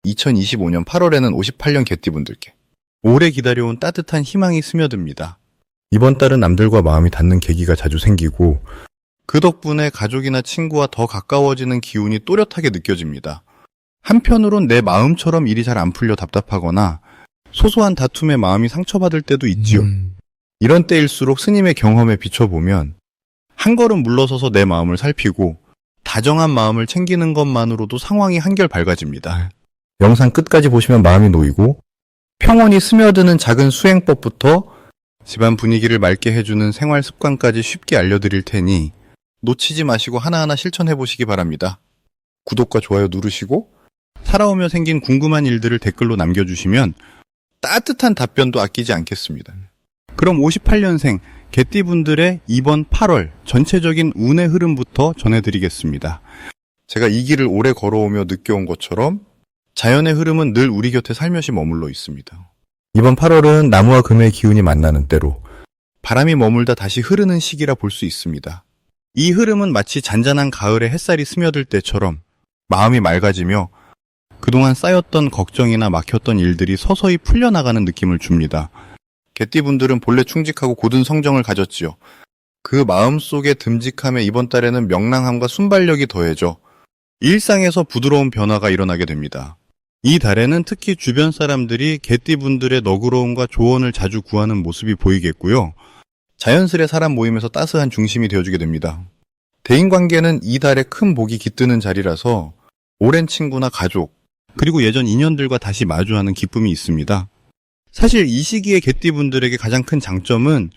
2025년 8월에는 58년 개띠분들께 오래 기다려온 따뜻한 희망이 스며듭니다. 이번 달은 남들과 마음이 닿는 계기가 자주 생기고 그 덕분에 가족이나 친구와 더 가까워지는 기운이 또렷하게 느껴집니다. 한편으론 내 마음처럼 일이 잘 안 풀려 답답하거나 소소한 다툼에 마음이 상처받을 때도 있지요. 이런 때일수록 스님의 경험에 비춰보면 한 걸음 물러서서 내 마음을 살피고 다정한 마음을 챙기는 것만으로도 상황이 한결 밝아집니다. 영상 끝까지 보시면 마음이 놓이고 평온이 스며드는 작은 수행법부터 집안 분위기를 맑게 해주는 생활 습관까지 쉽게 알려드릴 테니 놓치지 마시고 하나하나 실천해 보시기 바랍니다. 구독과 좋아요 누르시고 살아오며 생긴 궁금한 일들을 댓글로 남겨주시면 따뜻한 답변도 아끼지 않겠습니다. 그럼 58년생 개띠분들의 이번 8월 전체적인 운의 흐름부터 전해드리겠습니다. 제가 이 길을 오래 걸어오며 느껴온 것처럼 자연의 흐름은 늘 우리 곁에 살며시 머물러 있습니다. 이번 8월은 나무와 금의 기운이 만나는 때로 바람이 머물다 다시 흐르는 시기라 볼 수 있습니다. 이 흐름은 마치 잔잔한 가을에 햇살이 스며들 때처럼 마음이 맑아지며 그동안 쌓였던 걱정이나 막혔던 일들이 서서히 풀려나가는 느낌을 줍니다. 개띠분들은 본래 충직하고 고든 성정을 가졌지요. 그 마음속의 듬직함에 이번 달에는 명랑함과 순발력이 더해져 일상에서 부드러운 변화가 일어나게 됩니다. 이 달에는 특히 주변 사람들이 개띠분들의 너그러움과 조언을 자주 구하는 모습이 보이겠고요. 자연스레 사람 모임에서 따스한 중심이 되어주게 됩니다. 대인관계는 이 달에 큰 복이 깃드는 자리라서 오랜 친구나 가족, 그리고 예전 인연들과 다시 마주하는 기쁨이 있습니다. 사실 이 시기에 개띠분들에게 가장 큰 장점은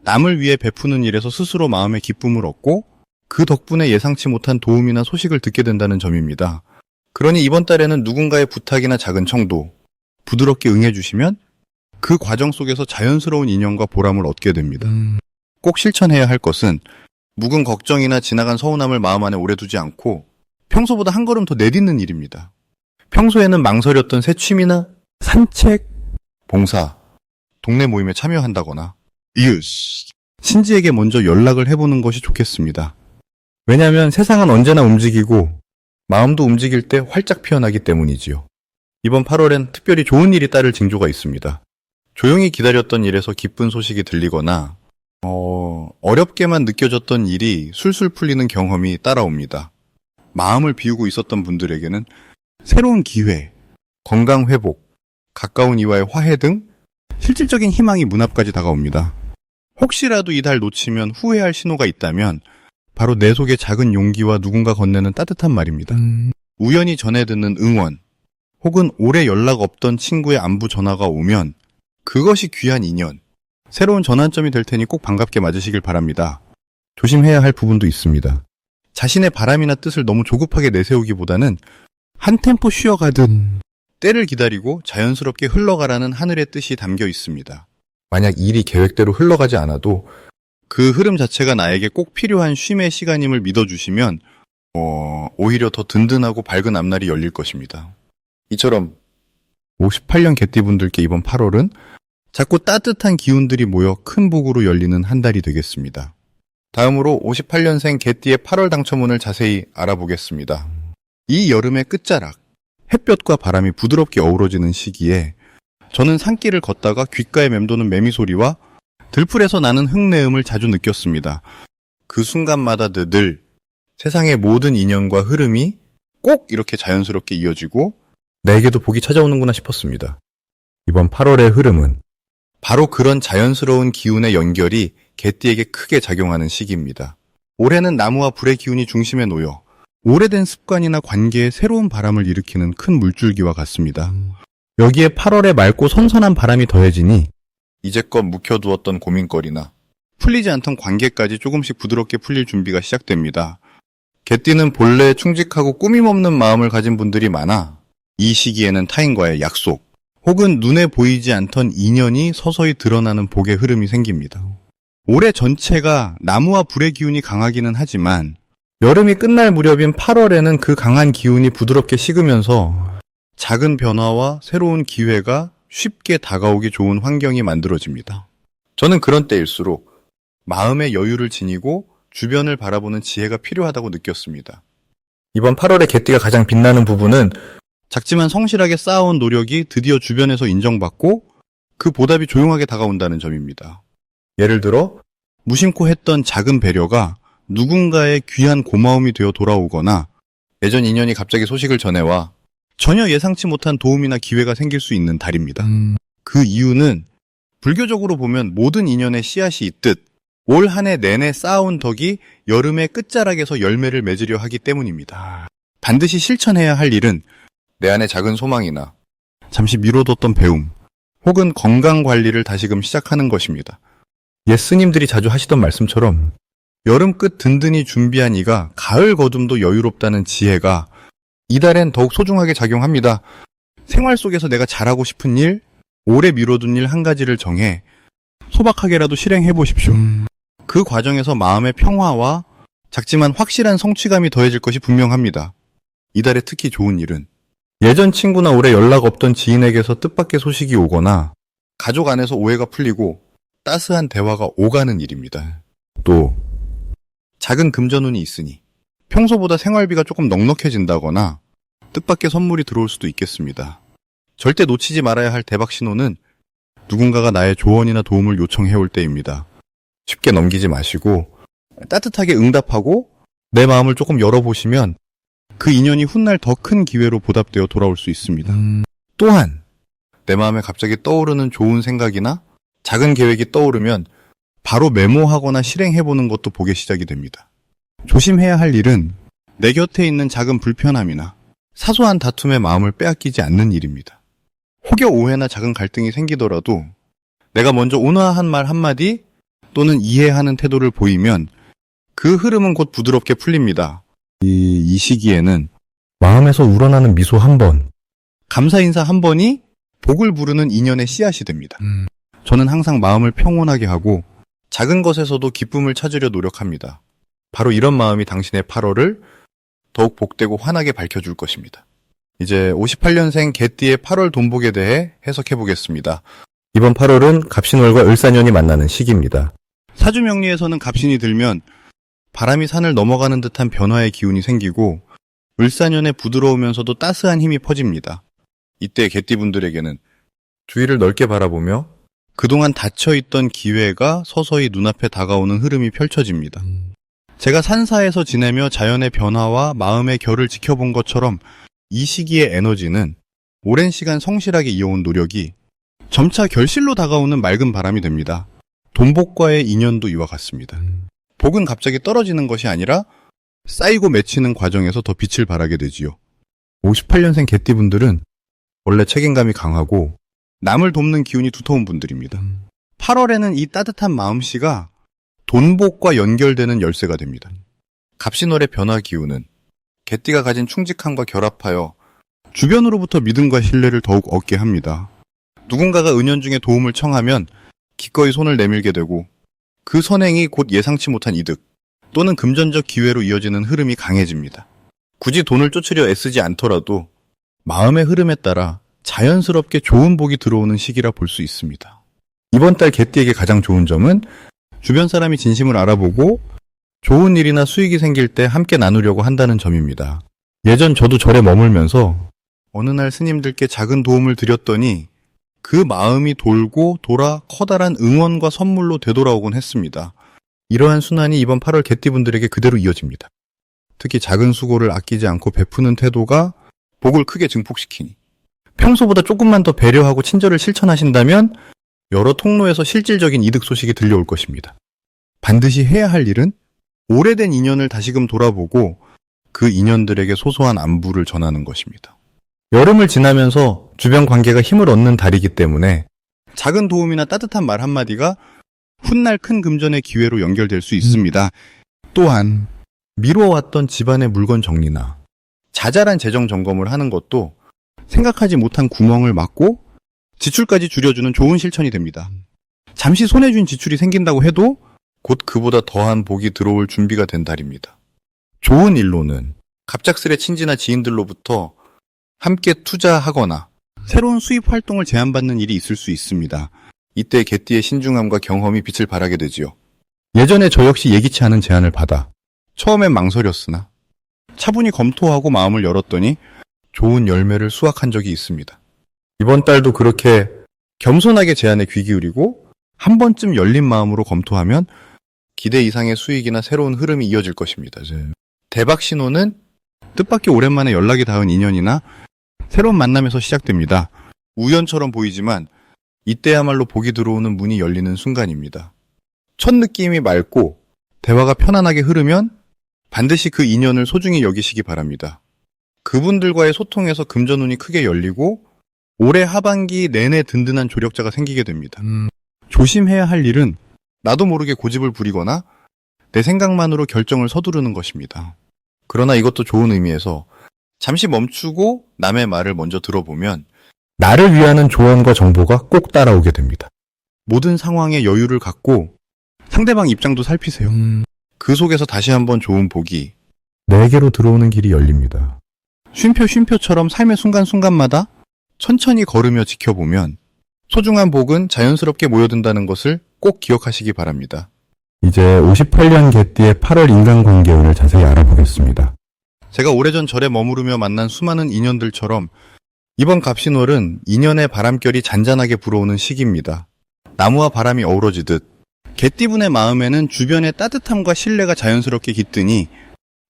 남을 위해 베푸는 일에서 스스로 마음의 기쁨을 얻고 그 덕분에 예상치 못한 도움이나 소식을 듣게 된다는 점입니다. 그러니 이번 달에는 누군가의 부탁이나 작은 청도, 부드럽게 응해주시면 그 과정 속에서 자연스러운 인연과 보람을 얻게 됩니다. 꼭 실천해야 할 것은 묵은 걱정이나 지나간 서운함을 마음 안에 오래 두지 않고 평소보다 한 걸음 더 내딛는 일입니다. 평소에는 망설였던 새 취미나 산책, 봉사, 동네 모임에 참여한다거나 신지에게 먼저 연락을 해보는 것이 좋겠습니다. 왜냐하면 세상은 언제나 움직이고 마음도 움직일 때 활짝 피어나기 때문이지요. 이번 8월엔 특별히 좋은 일이 따를 징조가 있습니다. 조용히 기다렸던 일에서 기쁜 소식이 들리거나 어렵게만 느껴졌던 일이 술술 풀리는 경험이 따라옵니다. 마음을 비우고 있었던 분들에게는 새로운 기회, 건강 회복, 가까운 이와의 화해 등 실질적인 희망이 문 앞까지 다가옵니다. 혹시라도 이 달 놓치면 후회할 신호가 있다면 바로 내 속의 작은 용기와 누군가 건네는 따뜻한 말입니다. 우연히 전해 듣는 응원, 혹은 오래 연락 없던 친구의 안부 전화가 오면 그것이 귀한 인연, 새로운 전환점이 될 테니 꼭 반갑게 맞으시길 바랍니다. 조심해야 할 부분도 있습니다. 자신의 바람이나 뜻을 너무 조급하게 내세우기보다는 한 템포 쉬어가듯 때를 기다리고 자연스럽게 흘러가라는 하늘의 뜻이 담겨 있습니다. 만약 일이 계획대로 흘러가지 않아도 그 흐름 자체가 나에게 꼭 필요한 쉼의 시간임을 믿어주시면 오히려 더 든든하고 밝은 앞날이 열릴 것입니다. 이처럼 58년 개띠분들께 이번 8월은 자꾸 따뜻한 기운들이 모여 큰 복으로 열리는 한 달이 되겠습니다. 다음으로 58년생 개띠의 8월 당첨운을 자세히 알아보겠습니다. 이 여름의 끝자락, 햇볕과 바람이 부드럽게 어우러지는 시기에 저는 산길을 걷다가 귓가에 맴도는 매미 소리와 들풀에서 나는 흙내음을 자주 느꼈습니다. 그 순간마다 늘 세상의 모든 인연과 흐름이 꼭 이렇게 자연스럽게 이어지고 나에게도 복이 찾아오는구나 싶었습니다. 이번 8월의 흐름은 바로 그런 자연스러운 기운의 연결이 개띠에게 크게 작용하는 시기입니다. 올해는 나무와 불의 기운이 중심에 놓여 오래된 습관이나 관계에 새로운 바람을 일으키는 큰 물줄기와 같습니다. 여기에 8월에 맑고 선선한 바람이 더해지니 이제껏 묵혀두었던 고민거리나 풀리지 않던 관계까지 조금씩 부드럽게 풀릴 준비가 시작됩니다. 개띠는 본래 충직하고 꾸밈없는 마음을 가진 분들이 많아 이 시기에는 타인과의 약속 혹은 눈에 보이지 않던 인연이 서서히 드러나는 복의 흐름이 생깁니다. 올해 전체가 나무와 불의 기운이 강하기는 하지만 여름이 끝날 무렵인 8월에는 그 강한 기운이 부드럽게 식으면서 작은 변화와 새로운 기회가 쉽게 다가오기 좋은 환경이 만들어집니다. 저는 그런 때일수록 마음의 여유를 지니고 주변을 바라보는 지혜가 필요하다고 느꼈습니다. 이번 8월에 개띠가 가장 빛나는 부분은 작지만 성실하게 쌓아온 노력이 드디어 주변에서 인정받고 그 보답이 조용하게 다가온다는 점입니다. 예를 들어 무심코 했던 작은 배려가 누군가의 귀한 고마움이 되어 돌아오거나 예전 인연이 갑자기 소식을 전해와 전혀 예상치 못한 도움이나 기회가 생길 수 있는 달입니다. 그 이유는 불교적으로 보면 모든 인연의 씨앗이 있듯 올 한 해 내내 쌓아온 덕이 여름의 끝자락에서 열매를 맺으려 하기 때문입니다. 반드시 실천해야 할 일은 내 안의 작은 소망이나 잠시 미뤄뒀던 배움 혹은 건강관리를 다시금 시작하는 것입니다. 옛 스님들이 자주 하시던 말씀처럼 여름 끝 든든히 준비한 이가 가을 거둠도 여유롭다는 지혜가 이달엔 더욱 소중하게 작용합니다. 생활 속에서 내가 잘하고 싶은 일, 오래 미뤄둔 일 한 가지를 정해 소박하게라도 실행해 보십시오. 그 과정에서 마음의 평화와 작지만 확실한 성취감이 더해질 것이 분명합니다. 이달에 특히 좋은 일은 예전 친구나 오래 연락 없던 지인에게서 뜻밖의 소식이 오거나 가족 안에서 오해가 풀리고 따스한 대화가 오가는 일입니다. 또 작은 금전운이 있으니 평소보다 생활비가 조금 넉넉해진다거나 뜻밖의 선물이 들어올 수도 있겠습니다. 절대 놓치지 말아야 할 대박 신호는 누군가가 나의 조언이나 도움을 요청해올 때입니다. 쉽게 넘기지 마시고 따뜻하게 응답하고 내 마음을 조금 열어보시면 그 인연이 훗날 더 큰 기회로 보답되어 돌아올 수 있습니다. 또한 내 마음에 갑자기 떠오르는 좋은 생각이나 작은 계획이 떠오르면 바로 메모하거나 실행해보는 것도 복의 시작이 됩니다. 조심해야 할 일은 내 곁에 있는 작은 불편함이나 사소한 다툼에 마음을 빼앗기지 않는 일입니다. 혹여 오해나 작은 갈등이 생기더라도 내가 먼저 온화한 말 한마디 또는 이해하는 태도를 보이면 그 흐름은 곧 부드럽게 풀립니다. 이 시기에는 마음에서 우러나는 미소 한 번, 감사 인사 한 번이 복을 부르는 인연의 씨앗이 됩니다. 저는 항상 마음을 평온하게 하고 작은 것에서도 기쁨을 찾으려 노력합니다. 바로 이런 마음이 당신의 8월을 더욱 복되고 환하게 밝혀줄 것입니다. 이제 58년생 개띠의 8월 돈복에 대해 해석해 보겠습니다. 이번 8월은 갑신월과 을사년이 만나는 시기입니다. 사주명리에서는 갑신이 들면 바람이 산을 넘어가는 듯한 변화의 기운이 생기고 을사년의 부드러우면서도 따스한 힘이 퍼집니다. 이때 개띠분들에게는 주위를 넓게 바라보며 그동안 닫혀있던 기회가 서서히 눈앞에 다가오는 흐름이 펼쳐집니다. 제가 산사에서 지내며 자연의 변화와 마음의 결을 지켜본 것처럼 이 시기의 에너지는 오랜 시간 성실하게 이어온 노력이 점차 결실로 다가오는 맑은 바람이 됩니다. 돈복과의 인연도 이와 같습니다. 복은 갑자기 떨어지는 것이 아니라 쌓이고 맺히는 과정에서 더 빛을 발하게 되지요. 58년생 개띠분들은 원래 책임감이 강하고 남을 돕는 기운이 두터운 분들입니다. 8월에는 이 따뜻한 마음씨가 돈복과 연결되는 열쇠가 됩니다. 갑신월의 변화 기운은 개띠가 가진 충직함과 결합하여 주변으로부터 믿음과 신뢰를 더욱 얻게 합니다. 누군가가 은연중에 도움을 청하면 기꺼이 손을 내밀게 되고 그 선행이 곧 예상치 못한 이득 또는 금전적 기회로 이어지는 흐름이 강해집니다. 굳이 돈을 쫓으려 애쓰지 않더라도 마음의 흐름에 따라 자연스럽게 좋은 복이 들어오는 시기라 볼 수 있습니다. 이번 달 개띠에게 가장 좋은 점은 주변 사람이 진심을 알아보고 좋은 일이나 수익이 생길 때 함께 나누려고 한다는 점입니다. 예전 저도 절에 머물면서 어느 날 스님들께 작은 도움을 드렸더니 그 마음이 돌고 돌아 커다란 응원과 선물로 되돌아오곤 했습니다. 이러한 순환이 이번 8월 개띠분들에게 그대로 이어집니다. 특히 작은 수고를 아끼지 않고 베푸는 태도가 복을 크게 증폭시키니 평소보다 조금만 더 배려하고 친절을 실천하신다면 여러 통로에서 실질적인 이득 소식이 들려올 것입니다. 반드시 해야 할 일은 오래된 인연을 다시금 돌아보고 그 인연들에게 소소한 안부를 전하는 것입니다. 여름을 지나면서 주변 관계가 힘을 얻는 달이기 때문에 작은 도움이나 따뜻한 말 한마디가 훗날 큰 금전의 기회로 연결될 수 있습니다. 또한 미뤄왔던 집안의 물건 정리나 자잘한 재정 점검을 하는 것도 생각하지 못한 구멍을 막고 지출까지 줄여주는 좋은 실천이 됩니다. 잠시 손에 쥔 지출이 생긴다고 해도 곧 그보다 더한 복이 들어올 준비가 된 달입니다. 좋은 일로는 갑작스레 친지나 지인들로부터 함께 투자하거나 새로운 수입 활동을 제안받는 일이 있을 수 있습니다. 이때 개띠의 신중함과 경험이 빛을 발하게 되지요. 예전에 저 역시 예기치 않은 제안을 받아 처음엔 망설였으나 차분히 검토하고 마음을 열었더니 좋은 열매를 수확한 적이 있습니다. 이번 달도 그렇게 겸손하게 제안에 귀 기울이고 한 번쯤 열린 마음으로 검토하면 기대 이상의 수익이나 새로운 흐름이 이어질 것입니다. 대박 신호는 뜻밖의 오랜만에 연락이 닿은 인연이나 새로운 만남에서 시작됩니다. 우연처럼 보이지만 이때야말로 복이 들어오는 문이 열리는 순간입니다. 첫 느낌이 맑고 대화가 편안하게 흐르면 반드시 그 인연을 소중히 여기시기 바랍니다. 그분들과의 소통에서 금전운이 크게 열리고 올해 하반기 내내 든든한 조력자가 생기게 됩니다. 조심해야 할 일은 나도 모르게 고집을 부리거나 내 생각만으로 결정을 서두르는 것입니다. 그러나 이것도 좋은 의미에서 잠시 멈추고 남의 말을 먼저 들어보면 나를 위하는 조언과 정보가 꼭 따라오게 됩니다. 모든 상황에 여유를 갖고 상대방 입장도 살피세요. 그 속에서 다시 한번 좋은 복이 내게로 들어오는 길이 열립니다. 쉼표처럼 삶의 순간순간마다 천천히 걸으며 지켜보면 소중한 복은 자연스럽게 모여든다는 것을 꼭 기억하시기 바랍니다. 이제 58년 개띠의 8월 인간관계운을 자세히 알아보겠습니다. 제가 오래전 절에 머무르며 만난 수많은 인연들처럼 이번 갑신월은 인연의 바람결이 잔잔하게 불어오는 시기입니다. 나무와 바람이 어우러지듯 개띠분의 마음에는 주변의 따뜻함과 신뢰가 자연스럽게 깃드니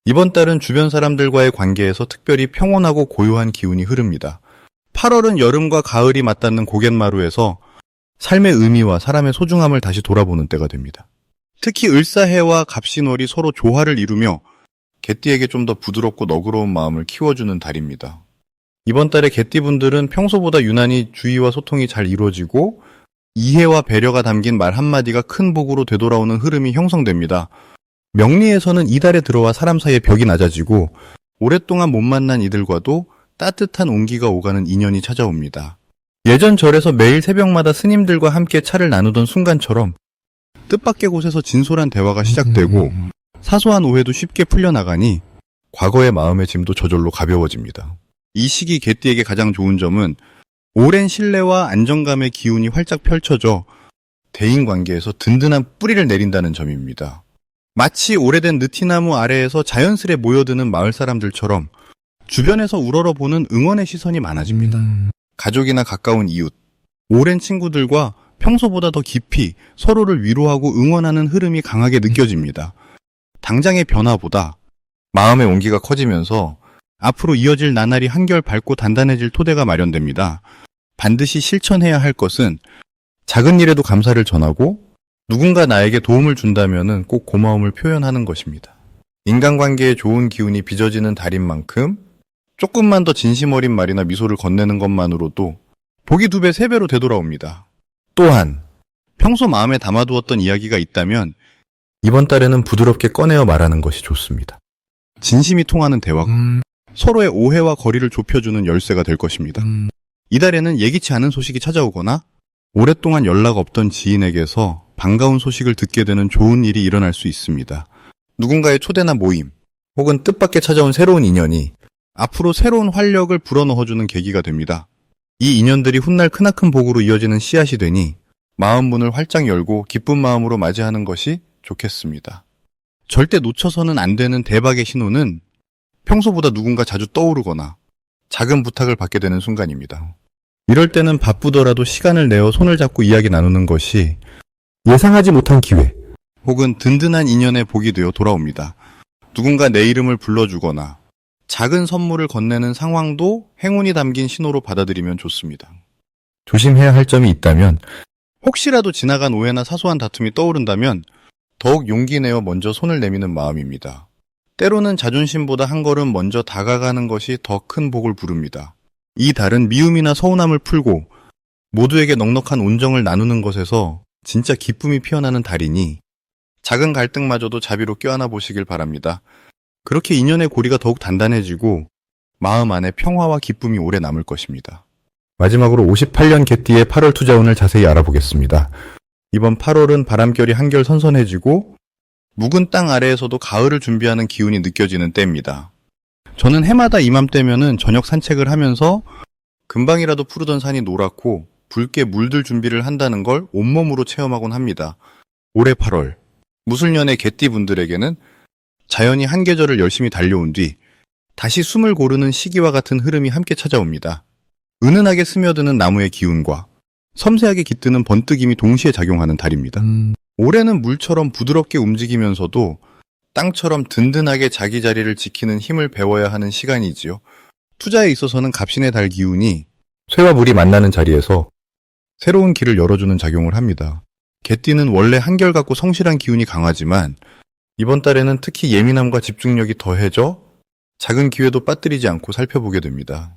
이번 달은 주변 사람들과의 관계에서 특별히 평온하고 고요한 기운이 흐릅니다. 8월은 여름과 가을이 맞닿는 고갯마루에서 삶의 의미와 사람의 소중함을 다시 돌아보는 때가 됩니다. 특히 을사해와 갑신월이 서로 조화를 이루며 개띠에게 좀 더 부드럽고 너그러운 마음을 키워주는 달입니다. 이번 달에 개띠분들은 평소보다 유난히 주의와 소통이 잘 이루어지고 이해와 배려가 담긴 말 한마디가 큰 복으로 되돌아오는 흐름이 형성됩니다. 명리에서는 이달에 들어와 사람 사이의 벽이 낮아지고 오랫동안 못 만난 이들과도 따뜻한 온기가 오가는 인연이 찾아옵니다. 예전 절에서 매일 새벽마다 스님들과 함께 차를 나누던 순간처럼 뜻밖의 곳에서 진솔한 대화가 시작되고 사소한 오해도 쉽게 풀려나가니 과거의 마음의 짐도 저절로 가벼워집니다. 이 시기 개띠에게 가장 좋은 점은 오랜 신뢰와 안정감의 기운이 활짝 펼쳐져 대인관계에서 든든한 뿌리를 내린다는 점입니다. 마치 오래된 느티나무 아래에서 자연스레 모여드는 마을 사람들처럼 주변에서 우러러보는 응원의 시선이 많아집니다. 가족이나 가까운 이웃, 오랜 친구들과 평소보다 더 깊이 서로를 위로하고 응원하는 흐름이 강하게 느껴집니다. 당장의 변화보다 마음의 온기가 커지면서 앞으로 이어질 나날이 한결 밝고 단단해질 토대가 마련됩니다. 반드시 실천해야 할 것은 작은 일에도 감사를 전하고 누군가 나에게 도움을 준다면 꼭 고마움을 표현하는 것입니다. 인간관계에 좋은 기운이 빚어지는 달인 만큼 조금만 더 진심 어린 말이나 미소를 건네는 것만으로도 복이 2배, 3배로 되돌아옵니다. 또한 평소 마음에 담아두었던 이야기가 있다면 이번 달에는 부드럽게 꺼내어 말하는 것이 좋습니다. 진심이 통하는 대화가 서로의 오해와 거리를 좁혀주는 열쇠가 될 것입니다. 이달에는 예기치 않은 소식이 찾아오거나 오랫동안 연락 없던 지인에게서 반가운 소식을 듣게 되는 좋은 일이 일어날 수 있습니다. 누군가의 초대나 모임 혹은 뜻밖의 찾아온 새로운 인연이 앞으로 새로운 활력을 불어넣어주는 계기가 됩니다. 이 인연들이 훗날 크나큰 복으로 이어지는 씨앗이 되니 마음 문을 활짝 열고 기쁜 마음으로 맞이하는 것이 좋겠습니다. 절대 놓쳐서는 안 되는 대박의 신호는 평소보다 누군가 자주 떠오르거나 작은 부탁을 받게 되는 순간입니다. 이럴 때는 바쁘더라도 시간을 내어 손을 잡고 이야기 나누는 것이 예상하지 못한 기회 혹은 든든한 인연의 복이 되어 돌아옵니다. 누군가 내 이름을 불러주거나 작은 선물을 건네는 상황도 행운이 담긴 신호로 받아들이면 좋습니다. 조심해야 할 점이 있다면 혹시라도 지나간 오해나 사소한 다툼이 떠오른다면 더욱 용기 내어 먼저 손을 내미는 마음입니다. 때로는 자존심보다 한 걸음 먼저 다가가는 것이 더 큰 복을 부릅니다. 이 달은 미움이나 서운함을 풀고 모두에게 넉넉한 온정을 나누는 것에서 진짜 기쁨이 피어나는 달이니 작은 갈등마저도 자비로 껴안아 보시길 바랍니다. 그렇게 인연의 고리가 더욱 단단해지고 마음 안에 평화와 기쁨이 오래 남을 것입니다. 마지막으로 58년 개띠의 8월 투자운을 자세히 알아보겠습니다. 이번 8월은 바람결이 한결 선선해지고 묵은 땅 아래에서도 가을을 준비하는 기운이 느껴지는 때입니다. 저는 해마다 이맘때면은 저녁 산책을 하면서 금방이라도 푸르던 산이 노랗고 붉게 물들 준비를 한다는 걸 온몸으로 체험하곤 합니다. 올해 8월, 무술년의 개띠분들에게는 자연이 한 계절을 열심히 달려온 뒤 다시 숨을 고르는 시기와 같은 흐름이 함께 찾아옵니다. 은은하게 스며드는 나무의 기운과 섬세하게 깃드는 번뜩임이 동시에 작용하는 달입니다. 올해는 물처럼 부드럽게 움직이면서도 땅처럼 든든하게 자기 자리를 지키는 힘을 배워야 하는 시간이지요. 투자에 있어서는 갑신의 달 기운이 쇠와 물이 만나는 자리에서 새로운 길을 열어주는 작용을 합니다. 개띠는 원래 한결같고 성실한 기운이 강하지만 이번 달에는 특히 예민함과 집중력이 더해져 작은 기회도 빠뜨리지 않고 살펴보게 됩니다.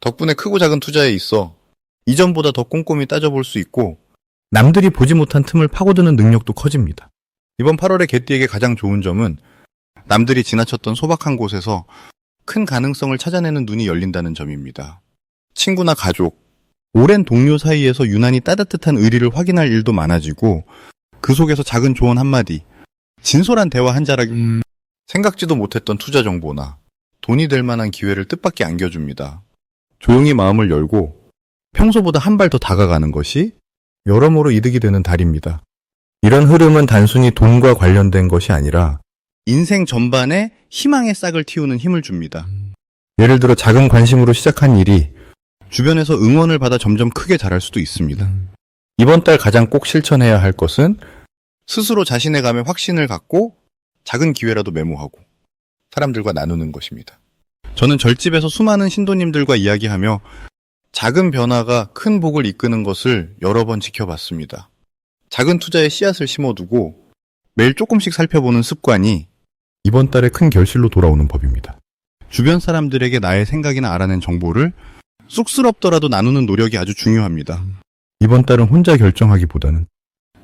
덕분에 크고 작은 투자에 있어 이전보다 더 꼼꼼히 따져볼 수 있고 남들이 보지 못한 틈을 파고드는 능력도 커집니다. 이번 8월에 개띠에게 가장 좋은 점은 남들이 지나쳤던 소박한 곳에서 큰 가능성을 찾아내는 눈이 열린다는 점입니다. 친구나 가족, 오랜 동료 사이에서 유난히 따뜻한 의리를 확인할 일도 많아지고 그 속에서 작은 조언 한마디, 진솔한 대화 한 자락, 생각지도 못했던 투자 정보나 돈이 될 만한 기회를 뜻밖의 안겨줍니다. 조용히 마음을 열고 평소보다 한 발 더 다가가는 것이 여러모로 이득이 되는 달입니다. 이런 흐름은 단순히 돈과 관련된 것이 아니라 인생 전반에 희망의 싹을 틔우는 힘을 줍니다. 예를 들어 작은 관심으로 시작한 일이 주변에서 응원을 받아 점점 크게 자랄 수도 있습니다. 이번 달 가장 꼭 실천해야 할 것은 스스로 자신의 감에 확신을 갖고 작은 기회라도 메모하고 사람들과 나누는 것입니다. 저는 절집에서 수많은 신도님들과 이야기하며 작은 변화가 큰 복을 이끄는 것을 여러 번 지켜봤습니다. 작은 투자에 씨앗을 심어두고 매일 조금씩 살펴보는 습관이 이번 달에 큰 결실로 돌아오는 법입니다. 주변 사람들에게 나의 생각이나 알아낸 정보를 쑥스럽더라도 나누는 노력이 아주 중요합니다. 이번 달은 혼자 결정하기보다는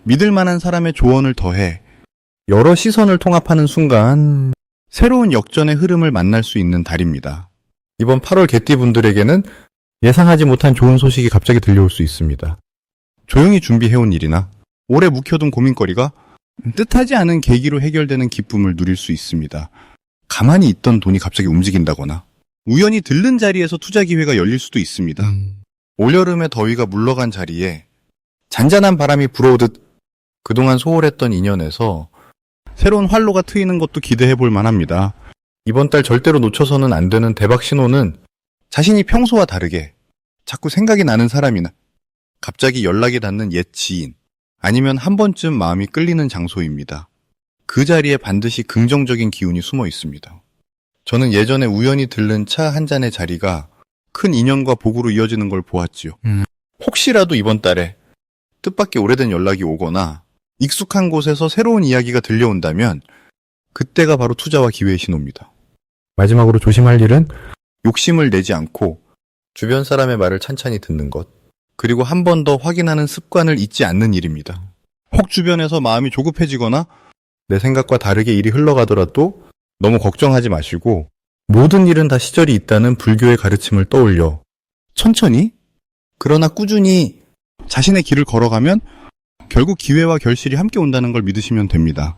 믿을 만한 사람의 조언을 더해 여러 시선을 통합하는 순간 새로운 역전의 흐름을 만날 수 있는 달입니다. 이번 8월 개띠분들에게는 예상하지 못한 좋은 소식이 갑자기 들려올 수 있습니다. 조용히 준비해온 일이나 오래 묵혀둔 고민거리가 뜻하지 않은 계기로 해결되는 기쁨을 누릴 수 있습니다. 가만히 있던 돈이 갑자기 움직인다거나 우연히 들른 자리에서 투자 기회가 열릴 수도 있습니다. 올여름의 더위가 물러간 자리에 잔잔한 바람이 불어오듯 그동안 소홀했던 인연에서 새로운 활로가 트이는 것도 기대해 볼 만합니다. 이번 달 절대로 놓쳐서는 안 되는 대박 신호는 자신이 평소와 다르게 자꾸 생각이 나는 사람이나 갑자기 연락이 닿는 옛 지인 아니면 한 번쯤 마음이 끌리는 장소입니다. 그 자리에 반드시 긍정적인 기운이 숨어 있습니다. 저는 예전에 우연히 들른 차 한 잔의 자리가 큰 인연과 복으로 이어지는 걸 보았지요. 혹시라도 이번 달에 뜻밖의 오래된 연락이 오거나 익숙한 곳에서 새로운 이야기가 들려온다면 그때가 바로 투자와 기회의 신호입니다. 마지막으로 조심할 일은 욕심을 내지 않고 주변 사람의 말을 찬찬히 듣는 것, 그리고 한 번 더 확인하는 습관을 잊지 않는 일입니다. 혹 주변에서 마음이 조급해지거나 내 생각과 다르게 일이 흘러가더라도 너무 걱정하지 마시고 모든 일은 다 시절이 있다는 불교의 가르침을 떠올려 천천히 그러나 꾸준히 자신의 길을 걸어가면 결국 기회와 결실이 함께 온다는 걸 믿으시면 됩니다.